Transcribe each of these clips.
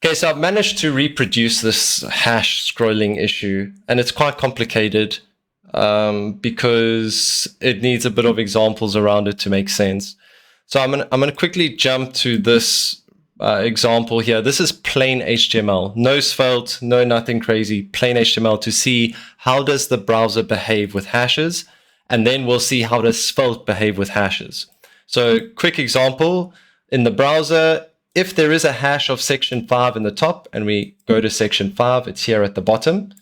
Okay, so I've managed to reproduce this hash scrolling issue, and it's quite complicated because it needs a bit of examples around it to make sense. So I'm gonna quickly jump to this example here. This is plain HTML, no Svelte, no nothing crazy, plain HTML to see how does the browser behave with hashes, and then we'll see how does Svelte behave with hashes. So quick example, in the browser, if there is a hash of section 5 in the top and we go to section 5, it's here at the bottom.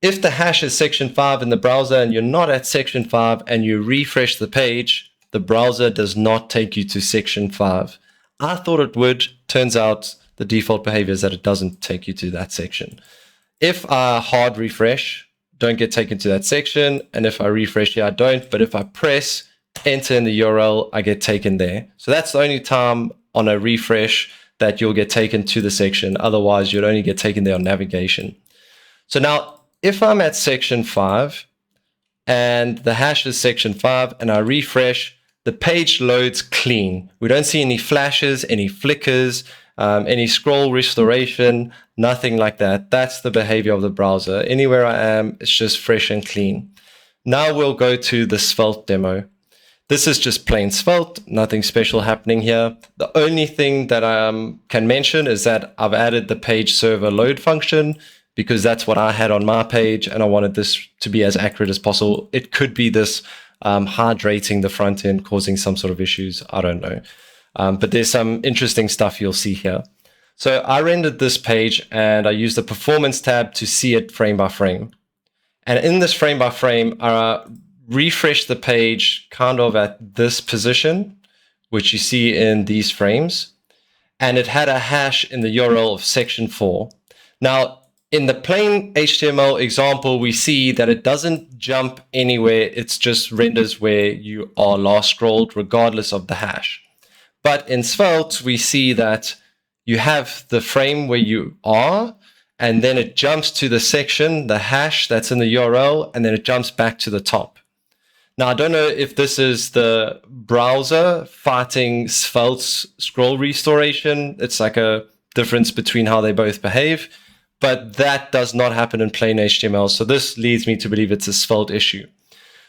If the hash is section 5 in the browser and you're not at section 5 and you refresh the page, the browser does not take you to section 5. I thought it would. Turns out the default behavior is that it doesn't take you to that section. If I hard refresh, don't get taken to that section. And if I refresh here, I don't. But if I press enter in the URL, I get taken there. So that's the only time on a refresh that you'll get taken to the section. Otherwise, you'd only get taken there on navigation. So now, if I'm at section 5 and the hash is section 5 and I refresh, the page loads clean. We don't see any flashes, any flickers, any scroll restoration, nothing like that. That's the behavior of the browser. Anywhere I am, it's just fresh and clean. Now we'll go to the Svelte demo. This is just plain Svelte, nothing special happening here. The only thing that I can mention is that I've added the page server load function because that's what I had on my page and I wanted this to be as accurate as possible. It could be this hard rating the front end, causing some sort of issues. I don't know. But there's some interesting stuff you'll see here. So I rendered this page and I used the performance tab to see it frame by frame. And in this frame by frame, I refresh the page kind of at this position, which you see in these frames. And it had a hash in the URL of section 4. Now, in the plain HTML example, we see that it doesn't jump anywhere. It's just renders where you are last scrolled, regardless of the hash. But in Svelte, we see that you have the frame where you are, and then it jumps to the section, the hash that's in the URL, and then it jumps back to the top. Now, I don't know if this is the browser fighting Svelte's scroll restoration. It's like a difference between how they both behave, but that does not happen in plain HTML. So this leads me to believe it's a Svelte issue.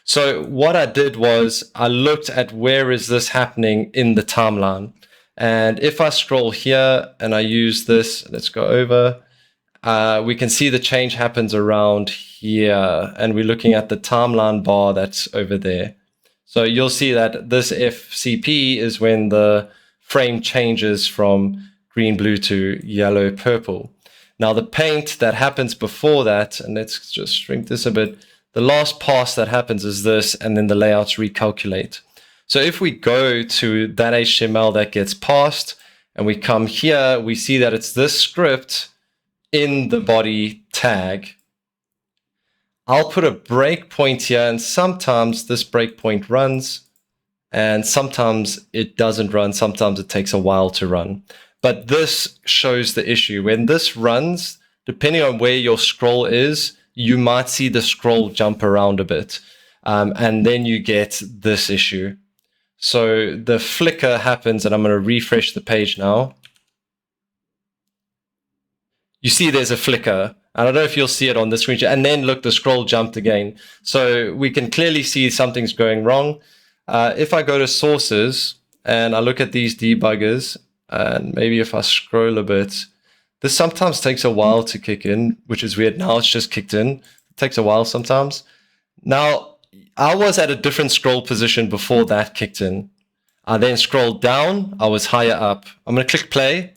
So what I did was I looked at where is this happening in the timeline. And if I scroll here and I use this, let's go over, we can see the change happens around here. And we're looking at the timeline bar that's over there. So you'll see that this FCP is when the frame changes from green, blue to yellow, purple. Now the paint that happens before that, and let's just shrink this a bit, the last pass that happens is this, and then the layouts recalculate. So if we go to that HTML that gets passed, and we come here, we see that it's this script in the body tag. I'll put a breakpoint here, and sometimes this breakpoint runs, and sometimes it doesn't run. Sometimes it takes a while to run. But this shows the issue. When this runs, depending on where your scroll is, you might see the scroll jump around a bit. And then you get this issue. So the flicker happens, and I'm going to refresh the page now. You see there's a flicker. I don't know if you'll see it on the screen. And then look, the scroll jumped again. So we can clearly see something's going wrong. If I go to sources and I look at these debuggers, and maybe if I scroll a bit, this sometimes takes a while to kick in, which is weird. Now it's just kicked in. It takes a while sometimes. Now, I was at a different scroll position before that kicked in. I then scrolled down. I was higher up. I'm going to click play.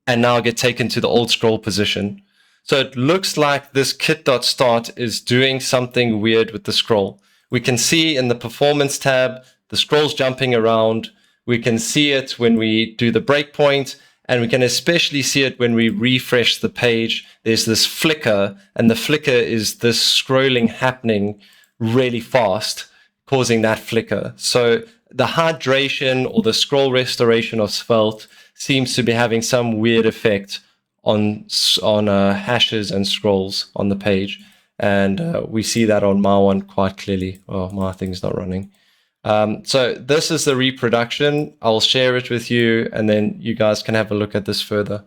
And now I get taken to the old scroll position. So it looks like this kit.start is doing something weird with the scroll. We can see in the performance tab, the scroll's jumping around. We can see it when we do the breakpoint, and we can especially see it when we refresh the page. There's this flicker, and the flicker is this scrolling happening really fast, causing that flicker. So the hydration or the scroll restoration of Svelte seems to be having some weird effect on hashes and scrolls on the page. And we see that on my one quite clearly. Oh, my thing's not running. So this is the reproduction. I'll share it with you, and then you guys can have a look at this further.